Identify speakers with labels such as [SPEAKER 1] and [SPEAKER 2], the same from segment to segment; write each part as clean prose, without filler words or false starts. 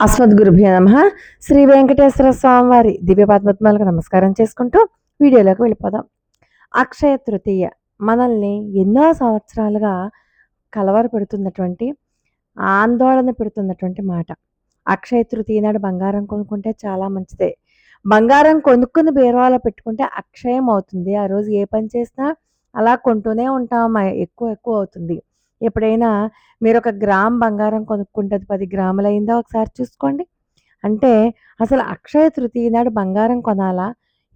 [SPEAKER 1] అస్మద్గురుభ్యో నమః. శ్రీ వెంకటేశ్వర స్వామి వారి దివ్య పాదపద్మాలకు నమస్కారం చేసుకుంటూ వీడియోలోకి వెళ్ళిపోదాం. అక్షయ తృతీయ మనల్ని ఎన్నో సంవత్సరాలుగా కలవరపెడుతున్నటువంటి, ఆందోళన పెడుతున్నటువంటి మాట. అక్షయ తృతీయ నాడు బంగారం కొనుక్కుంటే చాలా మంచిదే. బంగారం కొనుక్కుని బీరువాలో పెట్టుకుంటే అక్షయం అవుతుంది. ఆ రోజు ఏ పని చేసినా అలా కొంటూనే ఉంటాం. ఎక్కువ ఎక్కువ అవుతుంది. ఎప్పుడైనా మీరొక గ్రామ్ బంగారం కొనుక్కుంటే అది 10 గ్రాములయిందా ఒకసారి చూసుకోండి. అంటే అసలు అక్షయ తృతీయ నాడు బంగారం కొనాలా?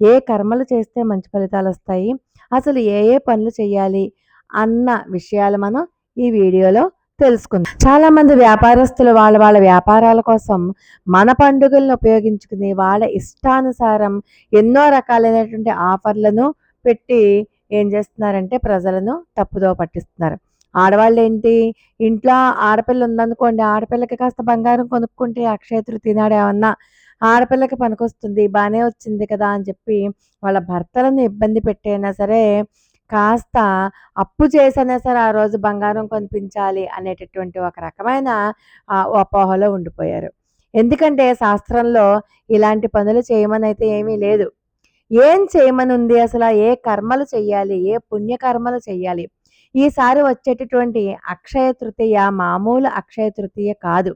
[SPEAKER 1] ఏ కర్మలు చేస్తే మంచి ఫలితాలొస్తాయి? అసలు ఏ ఏ పనులు చేయాలి? అన్న విషయాలు మనం ఈ వీడియోలో తెలుసుకుందాం. చాలామంది వ్యాపారస్తులు వాళ్ళ వాళ్ళ వ్యాపారాల కోసం మన పండుగలను ఉపయోగించుకుని వాళ్ళ ఇష్టానుసారం ఎన్నో రకాలైనటువంటి ఆఫర్‌లను పెట్టి ఏం చేస్తున్నారంటే ప్రజలను తప్పుదోవ పట్టిస్తున్నారు. ఆడవాళ్ళేంటి ఇంట్లో ఆడపిల్ల ఉందనుకోండి, ఆడపిల్లకి కాస్త బంగారం కొనుక్కుంటే అక్షయ తృతీయ నాడు ఏమన్నా ఆడపిల్లకి పనికొస్తుంది, బానే వచ్చింది కదా అని చెప్పి వాళ్ళ భర్తలను ఇబ్బంది పెట్టైనా సరే, కాస్త అప్పు చేసైనా సరే ఆ రోజు బంగారం కొనిపించాలి అనేటటువంటి ఒక రకమైన అపోహలో ఉండిపోయారు. ఎందుకంటే శాస్త్రంలో ఇలాంటి పనులు చేయమనైతే ఏమీ లేదు. ఏం చేయమనుంది అసల? ఏ కర్మలు చెయ్యాలి? ఏ పుణ్యకర్మలు చెయ్యాలి? ఈసారి వచ్చేటటువంటి అక్షయ తృతీయ మామూలు అక్షయ తృతీయ కాదు.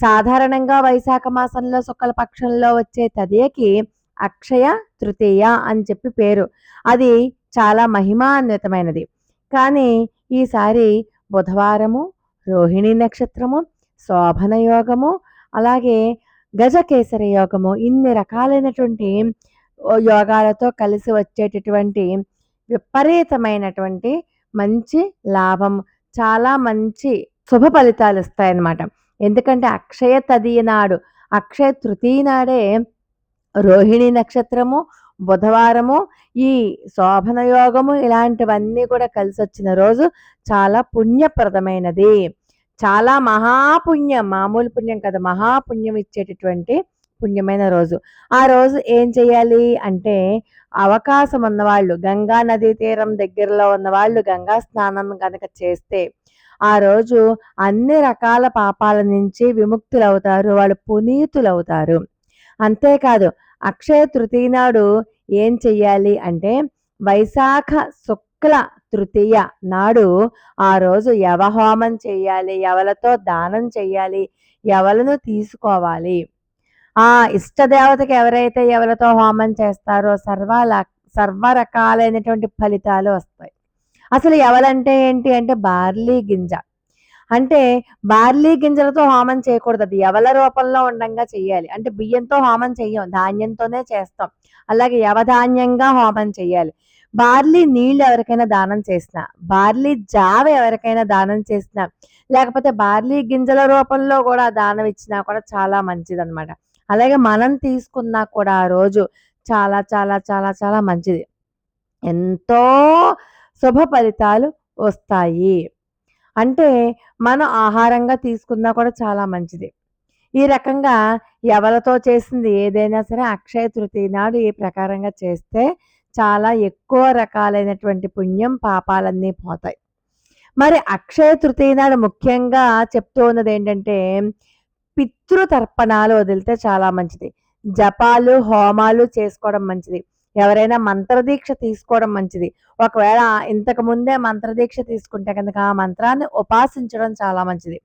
[SPEAKER 1] సాధారణంగా వైశాఖ మాసంలో శుక్ల పక్షంలో వచ్చే తదియకి అక్షయ తృతీయ అని చెప్పి పేరు. అది చాలా మహిమాన్వితమైనది. కానీ ఈసారి బుధవారము, రోహిణి నక్షత్రము, శోభన యోగము, అలాగే గజకేసరి యోగము ఇన్ని రకాలైనటువంటి యోగాలతో కలిసి వచ్చేటటువంటి విపరీతమైనటువంటి మంచి లాభం, చాలా మంచి శుభ ఫలితాలు ఇస్తాయన్నమాట. ఎందుకంటే అక్షయ తదియ నాడు, అక్షయ తృతీయ నాడే రోహిణి నక్షత్రము, బుధవారము, ఈ శోభన యోగము ఇలాంటివన్నీ కూడా కలిసొచ్చిన రోజు చాలా పుణ్యప్రదమైనది. చాలా మహాపుణ్యం, మామూలు పుణ్యం కాదు, మహాపుణ్యం ఇచ్చేటటువంటి పుణ్యమైన రోజు. ఆ రోజు ఏం చేయాలి అంటే, అవకాశం ఉన్నవాళ్ళు, గంగా నదీ తీరం దగ్గరలో ఉన్నవాళ్ళు గంగా స్నానం గనక చేస్తే, ఆ రోజు అన్ని రకాల పాపాల నుంచి విముక్తులవుతారు. వాళ్ళు పునీతులవుతారు. అంతేకాదు అక్షయ తృతీయ నాడు ఏం చెయ్యాలి అంటే, వైశాఖ శుక్ల తృతీయ నాడు ఆ రోజు యవహోమం చెయ్యాలి. యవలతో దానం చెయ్యాలి. యవలను తీసుకోవాలి. ఆ ఇష్టదేవతకి ఎవరైతే యవలతో హోమం చేస్తారో సర్వ రకాలైనటువంటి ఫలితాలు వస్తాయి. అసలు యవలంటే ఏంటి అంటే బార్లీ గింజ. అంటే బార్లీ గింజలతో హోమం చేయకూడదు. అది యవల రూపంలో ఉండంగా చెయ్యాలి. అంటే బియ్యంతో హోమం చెయ్యం. ధాన్యంతోనే చేస్తాం. అలాగే యవధాన్యంగా హోమం చెయ్యాలి. బార్లీ నీళ్ళు ఎవరికైనా దానం చేసినా, బార్లీ జావ ఎవరికైనా దానం చేసినా, లేకపోతే బార్లీ గింజల రూపంలో కూడా దానం ఇచ్చినా కూడా చాలా మంచిదనమాట. అలాగే మనం తీసుకున్నా కూడా ఆ రోజు చాలా చాలా చాలా చాలా మంచిది. ఎంతో శుభ ఫలితాలు వస్తాయి. అంటే మనం ఆహారంగా తీసుకున్నా కూడా చాలా మంచిది. ఈ రకంగా యవలతో చేసింది ఏదైనా సరే అక్షయ తృతీయ నాడు ఈ ప్రకారంగా చేస్తే చాలా ఎక్కువ రకాలైనటువంటి పుణ్యం, పాపాలన్నీ పోతాయి. మరి అక్షయ తృతీయ నాడు ముఖ్యంగా చెప్తూ ఉన్నదేంటంటే, పితృతర్పణాలు వదిలితే చాలా మంచిది. జపాలు, హోమాలు చేసుకోవడం మంచిది. ఎవరైనా మంత్రదీక్ష తీసుకోవడం మంచిది. ఒకవేళ ఇంతకు ముందే మంత్రదీక్ష తీసుకుంటే కనుక ఆ మంత్రాన్ని ఉపాసించడం చాలా మంచిది.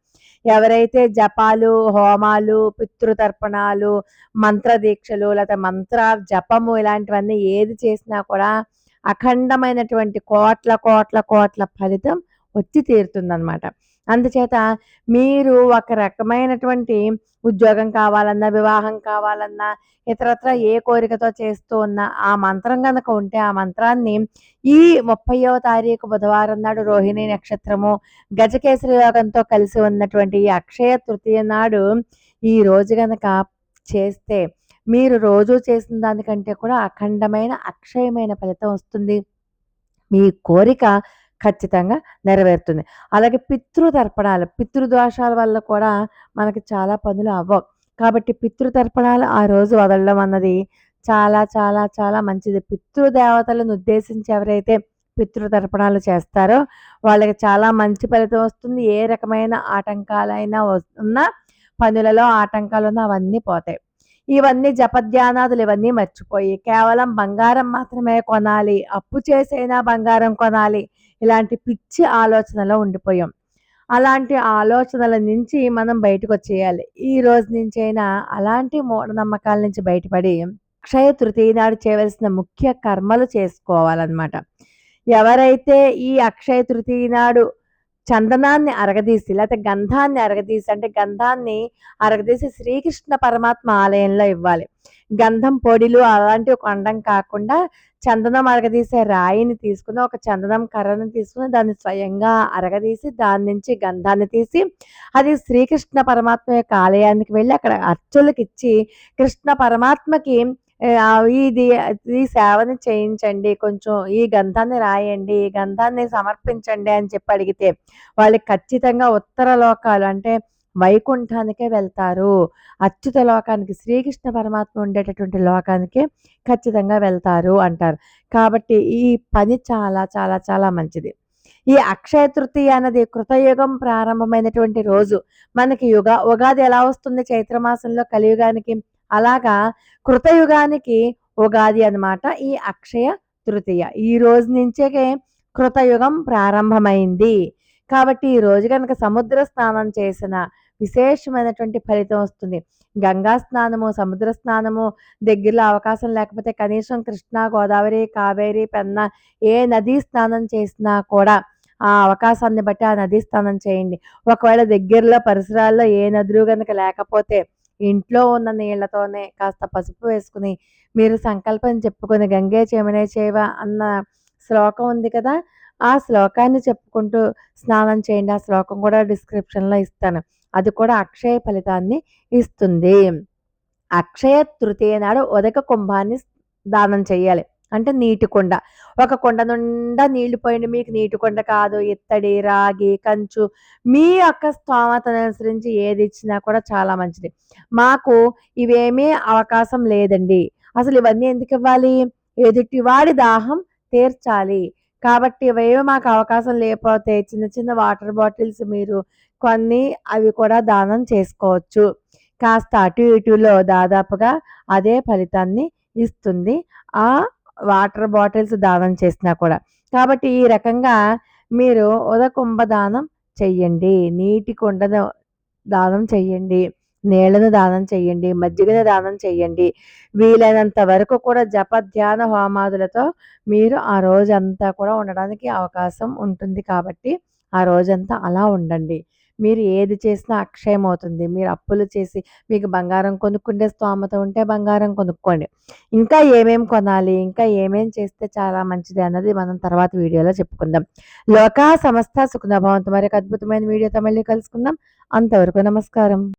[SPEAKER 1] ఎవరైతే జపాలు, హోమాలు, పితృతర్పణాలు, మంత్రదీక్షలు లేకపోతే మంత్ర జపము ఇలాంటివన్నీ ఏది చేసినా కూడా అఖండమైనటువంటి కోట్ల కోట్ల కోట్ల ఫలితం వచ్చి తీరుతుందనమాట. అందుచేత మీరు ఒక రకమైనటువంటి ఉద్యోగం కావాలన్నా, వివాహం కావాలన్నా, ఇతరత్రా ఏ కోరికతో చేస్తూ ఉన్నా ఆ మంత్రం గనక ఉంటే ఆ మంత్రాన్ని ఈ 30వ తారీఖు బుధవారం నాడు రోహిణి నక్షత్రము, గజకేసరి యోగంతో కలిసి ఉన్నటువంటి ఈ అక్షయ తృతీయ నాడు ఈ రోజు గనక చేస్తే మీరు రోజు చేసిన దానికంటే కూడా అఖండమైన, అక్షయమైన ఫలితం వస్తుంది. మీ కోరిక ఖచ్చితంగా నెరవేరుతుంది. అలాగే పితృతర్పణాలు, పితృదోషాల వల్ల కూడా మనకి చాలా పనులు అవ్వవు. కాబట్టి పితృతర్పణాలు ఆ రోజు వదలడం అన్నది చాలా చాలా చాలా మంచిది. పితృదేవతలను ఉద్దేశించి ఎవరైతే పితృతర్పణాలు చేస్తారో వాళ్ళకి చాలా మంచి ఫలితం వస్తుంది. ఏ రకమైన ఆటంకాలైనా ఉన్నా పనులలో ఆటంకాలున్న అవన్నీ పోతాయి. ఇవన్నీ జపధ్యానాదులు ఇవన్నీ మర్చిపోయి కేవలం బంగారం మాత్రమే కొనాలి, అప్పు చేసైనా బంగారం కొనాలి, ఇలాంటి పిచ్చి ఆలోచనలో ఉండిపోయాం. అలాంటి ఆలోచనల నుంచి మనం బయటకొచ్చేయాలి. ఈ రోజు నుంచైనా అలాంటి మూఢనమ్మకాల నుంచి బయటపడి అక్షయ తృతీయ నాడు చేయవలసిన ముఖ్య కర్మలు చేసుకోవాలన్నమాట. ఎవరైతే ఈ అక్షయ తృతీయ నాడు చందనాన్ని అరగదీసి లేకపోతే గంధాన్ని అరగదీసి అంటే గంధాన్ని అరగదీసి శ్రీకృష్ణ పరమాత్మ ఆలయంలో ఇవ్వాలి. గంధం పొడిలు అలాంటివి కొనడం కాకుండా చందనం అరగదీసే రాయిని తీసుకుని ఒక చందనం కర్రను తీసుకుని దాన్ని స్వయంగా అరగదీసి దాని నుంచి గంధాన్ని తీసి అది శ్రీకృష్ణ పరమాత్మ యొక్క ఆలయానికి వెళ్ళి అక్కడ అర్చకులకు ఇచ్చి కృష్ణ పరమాత్మకి ఇది ఈ సేవని చేయించండి, కొంచెం ఈ గంధాన్ని రాయండి, ఈ గంధాన్ని సమర్పించండి అని చెప్పి అడిగితే వాళ్ళకి ఖచ్చితంగా ఉత్తర లోకాలు అంటే వైకుంఠానికే వెళ్తారు. అచ్యుత లోకానికి శ్రీకృష్ణ పరమాత్మ ఉండేటటువంటి లోకానికే ఖచ్చితంగా వెళ్తారు అంటారు. కాబట్టి ఈ పని చాలా చాలా చాలా మంచిది. ఈ అక్షయ తృతీయ అన్నది కృతయుగం ప్రారంభమైనటువంటి రోజు. మనకి ఉగాది ఎలా వస్తుంది చైత్రమాసంలో కలియుగానికి, అలాగా కృతయుగానికి ఉగాది అన్నమాట ఈ అక్షయ తృతీయ. ఈ రోజు నుంచే కృతయుగం ప్రారంభమైంది. కాబట్టి ఈ రోజు కనుక సముద్ర స్నానం చేసిన విశేషమైనటువంటి ఫలితం వస్తుంది. గంగా స్నానము, సముద్ర స్నానము దగ్గరలో అవకాశం లేకపోతే కనీసం కృష్ణా, గోదావరి, కావేరి, పెన్నా ఏ నదీ స్నానం చేసినా కూడా ఆ అవకాశాన్ని బట్టి ఆ నదీ స్నానం చేయండి. ఒకవేళ దగ్గరలో పరిసరాల్లో ఏ నదులు కనుక లేకపోతే ఇంట్లో ఉన్న నీళ్లతోనే కాస్త పసుపు వేసుకుని మీరు సంకల్పం చెప్పుకొని గంగే చయమునే చైవ అన్న శ్లోకం ఉంది కదా, ఆ శ్లోకాన్ని చెప్పుకుంటూ స్నానం చేయండి. ఆ శ్లోకం కూడా డిస్క్రిప్షన్లో ఇస్తాను. అది కూడా అక్షయ ఫలితాన్ని ఇస్తుంది. అక్షయ తృతీయ నాడు ఉదక కుంభాన్ని దానం చేయాలి. అంటే నీటి కుండ. ఒక కుండ నిండా నీళ్లు పోయండి. మీకు నీటి కుండ కాదు, ఇత్తడి, రాగి, కంచు మీ యొక్క స్తోమతను అనుసరించి ఏది ఇచ్చినా కూడా చాలా మంచిది. మాకు ఇవేమీ అవకాశం లేదండి. అసలు ఇవన్నీ ఎందుకు ఇవ్వాలి? ఎదుటివాడి దాహం తీర్చాలి. కాబట్టి ఇవేమీ మాకు అవకాశం లేకపోతే చిన్న చిన్న వాటర్ బాటిల్స్ మీరు కొన్ని అవి కూడా దానం చేసుకోవచ్చు. కాస్త అటు ఇటులో దాదాపుగా అదే ఫలితాన్ని ఇస్తుంది ఆ వాటర్ బాటిల్స్ దానం చేసినా కూడా. కాబట్టి ఈ రకంగా మీరు ఉదకుంభ దానం చెయ్యండి, నీటి కుండను దానం చెయ్యండి, నీళ్లను దానం చెయ్యండి, మజ్జిగను దానం చెయ్యండి. వీలైనంత వరకు కూడా జప ధ్యాన హోమాదులతో మీరు ఆ రోజంతా కూడా ఉండడానికి అవకాశం ఉంటుంది. కాబట్టి ఆ రోజంతా అలా ఉండండి. మీరు ఏది చేసినా అక్షయం అవుతుంది. మీరు అప్పులు చేసి మీకు బంగారం కొనుక్కుండే స్తోమత ఉంటే బంగారం కొనుక్కోండి. ఇంకా ఏమేం కొనాలి, ఇంకా ఏమేం చేస్తే చాలా మంచిది అన్నది మనం తర్వాత వీడియోలో చెప్పుకుందాం. లోకా సమస్త సుఖినో భవంతు. మరొక అద్భుతమైన వీడియోతో మళ్ళీ కలుసుకుందాం. అంతవరకు నమస్కారం.